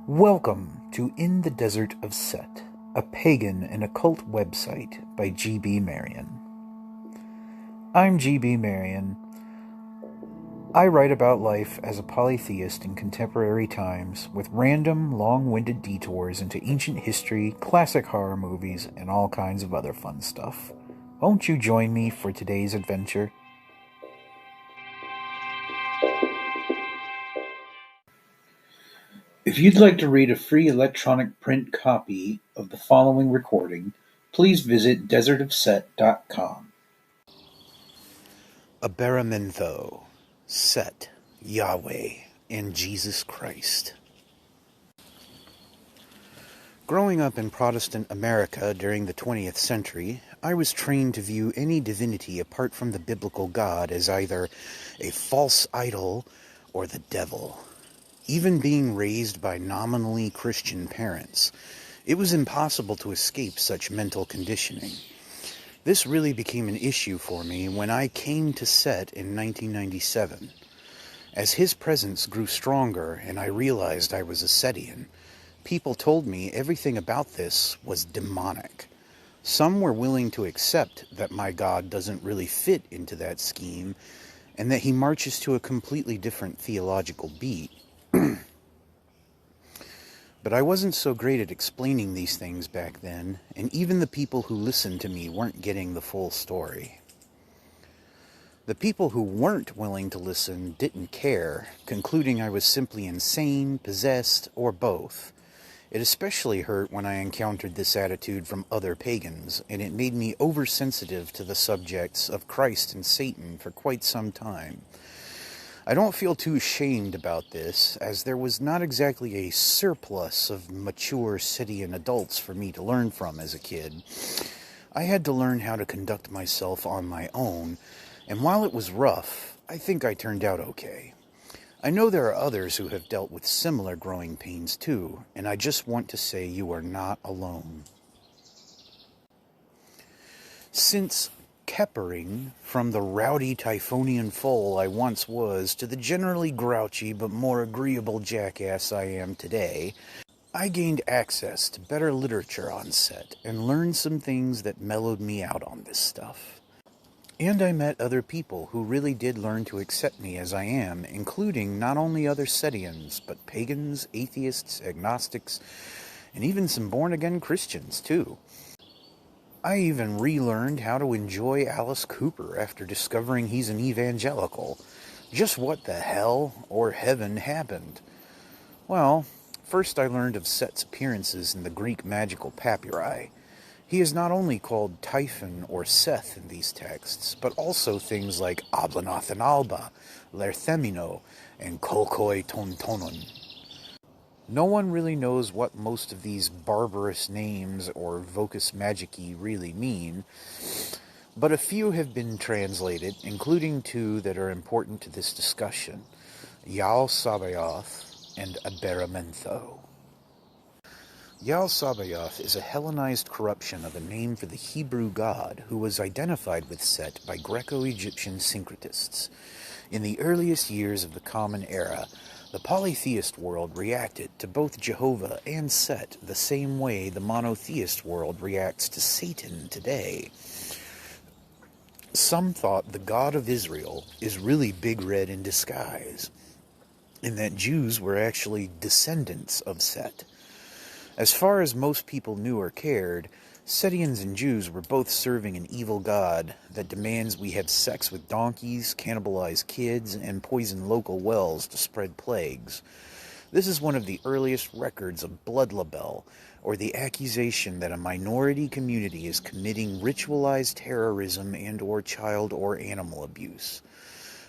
Welcome to In the Desert of Set, a pagan and occult website by G.B. Marion. I'm G.B. Marion. I write about life as a polytheist in contemporary times with random, long-winded detours into ancient history, classic horror movies, and all kinds of other fun stuff. Won't you join me for today's adventure? If you'd like to read a free electronic print copy of the following recording, please visit desertofset.com. Aberamentho, Set, Yahweh, and Jesus Christ. Growing up in Protestant America during the 20th century, I was trained to view any divinity apart from the biblical God as either a false idol or the devil. Even being raised by nominally Christian parents, it was impossible to escape such mental conditioning. This really became an issue for me when I came to Set in 1997. As his presence grew stronger and I realized I was a Setian, people told me everything about this was demonic. Some were willing to accept that my God doesn't really fit into that scheme and that he marches to a completely different theological beat. But I wasn't so great at explaining these things back then, and even the people who listened to me weren't getting the full story. The people who weren't willing to listen didn't care, concluding I was simply insane, possessed, or both. It especially hurt when I encountered this attitude from other pagans, and it made me oversensitive to the subjects of Christ and Satan for quite some time. I don't feel too ashamed about this, as there was not exactly a surplus of mature Setian adults for me to learn from as a kid. I had to learn how to conduct myself on my own, and while it was rough, I think I turned out okay. I know there are others who have dealt with similar growing pains too, and I just want to say you are not alone. Since keppering from the rowdy Typhonian foal I once was to the generally grouchy but more agreeable jackass I am today, I gained access to better literature on Set and learned some things that mellowed me out on this stuff. And I met other people who really did learn to accept me as I am, including not only other Setians, but pagans, atheists, agnostics, and even some born-again Christians too. I even relearned how to enjoy Alice Cooper after discovering he's an evangelical. Just what the hell or heaven happened? Well, first I learned of Set's appearances in the Greek magical papyri. He is not only called Typhon or Seth in these texts, but also things like Ablanoth and Alba, Lerthemino, and Kolkoi Tontonon. No one really knows what most of these barbarous names or vocus magici really mean, but a few have been translated, including two that are important to this discussion, Sabaoth and Aberamentho. Sabaoth is a Hellenized corruption of a name for the Hebrew god who was identified with Set by Greco-Egyptian syncretists. In the earliest years of the Common Era, the polytheist world reacted to both Jehovah and Set the same way the monotheist world reacts to Satan today. Some thought the God of Israel is really Big Red in disguise, and that Jews were actually descendants of Set. As far as most people knew or cared, Setians and Jews were both serving an evil god that demands we have sex with donkeys, cannibalize kids, and poison local wells to spread plagues. This is one of the earliest records of blood libel, or the accusation that a minority community is committing ritualized terrorism and/or child or animal abuse.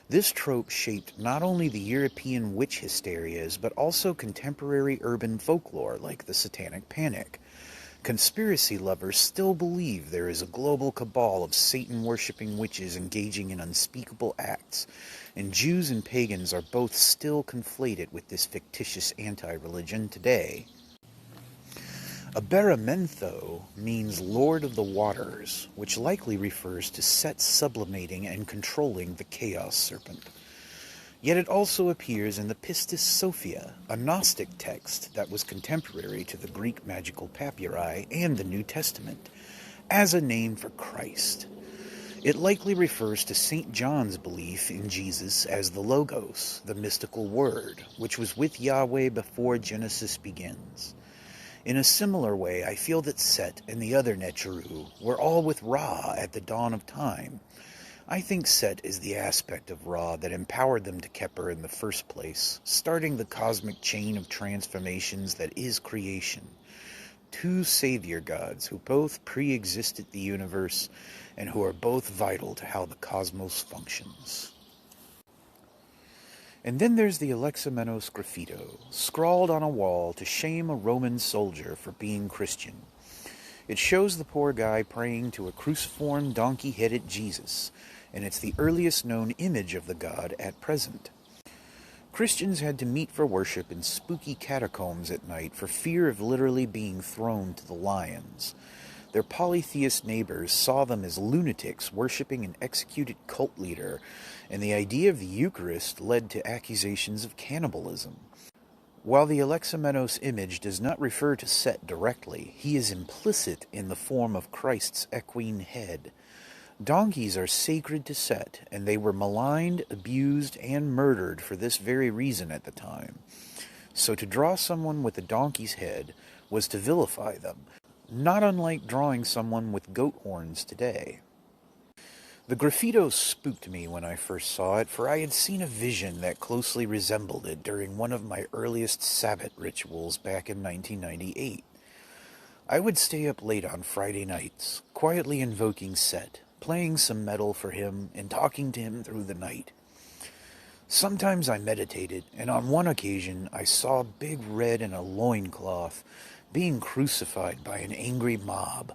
This trope shaped not only the European witch hysterias, but also contemporary urban folklore like the Satanic Panic. Conspiracy lovers still believe there is a global cabal of Satan-worshipping witches engaging in unspeakable acts, and Jews and pagans are both still conflated with this fictitious anti-religion today. Aberamentho means Lord of the Waters, which likely refers to Set sublimating and controlling the Chaos Serpent. Yet it also appears in the Pistis Sophia, a Gnostic text that was contemporary to the Greek magical papyri and the New Testament, as a name for Christ. It likely refers to St. John's belief in Jesus as the Logos, the mystical Word, which was with Yahweh before Genesis begins. In a similar way, I feel that Set and the other Necharu were all with Ra at the dawn of time. I think Set is the aspect of Ra that empowered them to Keper in the first place, starting the cosmic chain of transformations that is creation. Two savior gods who both pre-existed the universe and who are both vital to how the cosmos functions. And then there's the Alexamenos graffito, scrawled on a wall to shame a Roman soldier for being Christian. It shows the poor guy praying to a cruciform, donkey-headed Jesus, and it's the earliest known image of the god at present. Christians had to meet for worship in spooky catacombs at night for fear of literally being thrown to the lions. Their polytheist neighbors saw them as lunatics worshipping an executed cult leader, and the idea of the Eucharist led to accusations of cannibalism. While the Alexamenos image does not refer to Set directly, he is implicit in the form of Christ's equine head. Donkeys are sacred to Set, and they were maligned, abused, and murdered for this very reason at the time. So to draw someone with a donkey's head was to vilify them, not unlike drawing someone with goat horns today. The graffito spooked me when I first saw it, for I had seen a vision that closely resembled it during one of my earliest Sabbath rituals back in 1998. I would stay up late on Friday nights, quietly invoking Set, playing some metal for him and talking to him through the night. Sometimes I meditated, and on one occasion I saw Big Red in a loincloth, being crucified by an angry mob.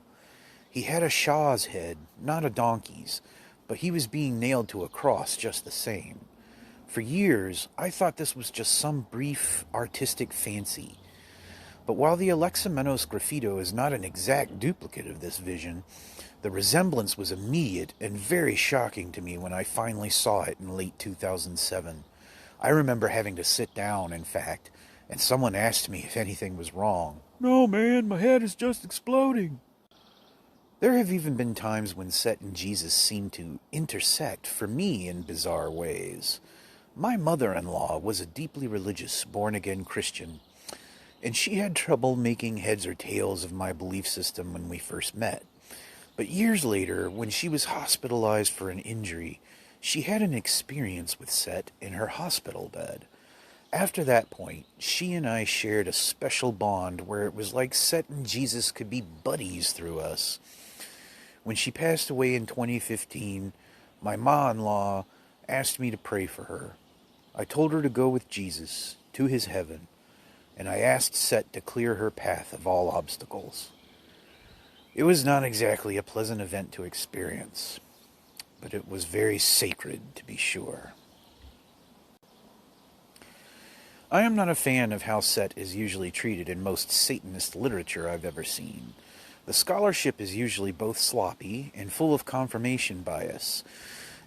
He had a Shah's head, not a donkey's, but he was being nailed to a cross just the same. For years, I thought this was just some brief artistic fancy. But while the Alexamenos graffito is not an exact duplicate of this vision, the resemblance was immediate and very shocking to me when I finally saw it in late 2007. I remember having to sit down, in fact, and someone asked me if anything was wrong. "No, man, my head is just exploding." There have even been times when Set and Jesus seemed to intersect for me in bizarre ways. My mother-in-law was a deeply religious, born-again Christian, and she had trouble making heads or tails of my belief system when we first met. But years later, when she was hospitalized for an injury, she had an experience with Set in her hospital bed. After that point, she and I shared a special bond where it was like Set and Jesus could be buddies through us. When she passed away in 2015, my ma-in-law asked me to pray for her. I told her to go with Jesus to his heaven, and I asked Set to clear her path of all obstacles. It was not exactly a pleasant event to experience, but it was very sacred, to be sure. I am not a fan of how Set is usually treated in most Satanist literature I've ever seen. The scholarship is usually both sloppy and full of confirmation bias.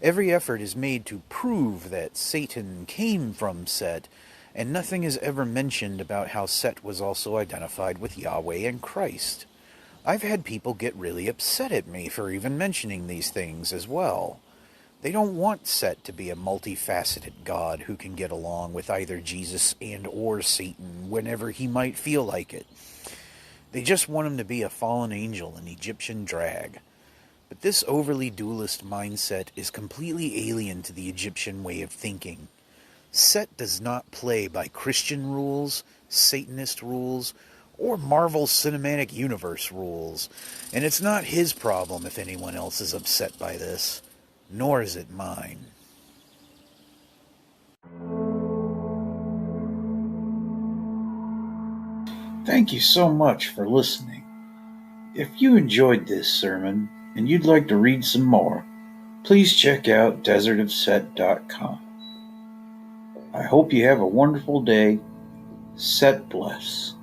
Every effort is made to prove that Satan came from Set, and nothing is ever mentioned about how Set was also identified with Yahweh and Christ. I've had people get really upset at me for even mentioning these things as well. They don't want Set to be a multifaceted god who can get along with either Jesus and or Satan whenever he might feel like it. They just want him to be a fallen angel in Egyptian drag. But this overly dualist mindset is completely alien to the Egyptian way of thinking. Set does not play by Christian rules, Satanist rules, or Marvel Cinematic Universe rules, and it's not his problem if anyone else is upset by this, nor is it mine. Thank you so much for listening. If you enjoyed this sermon and you'd like to read some more, please check out desertofset.com. I hope you have a wonderful day. Set bless.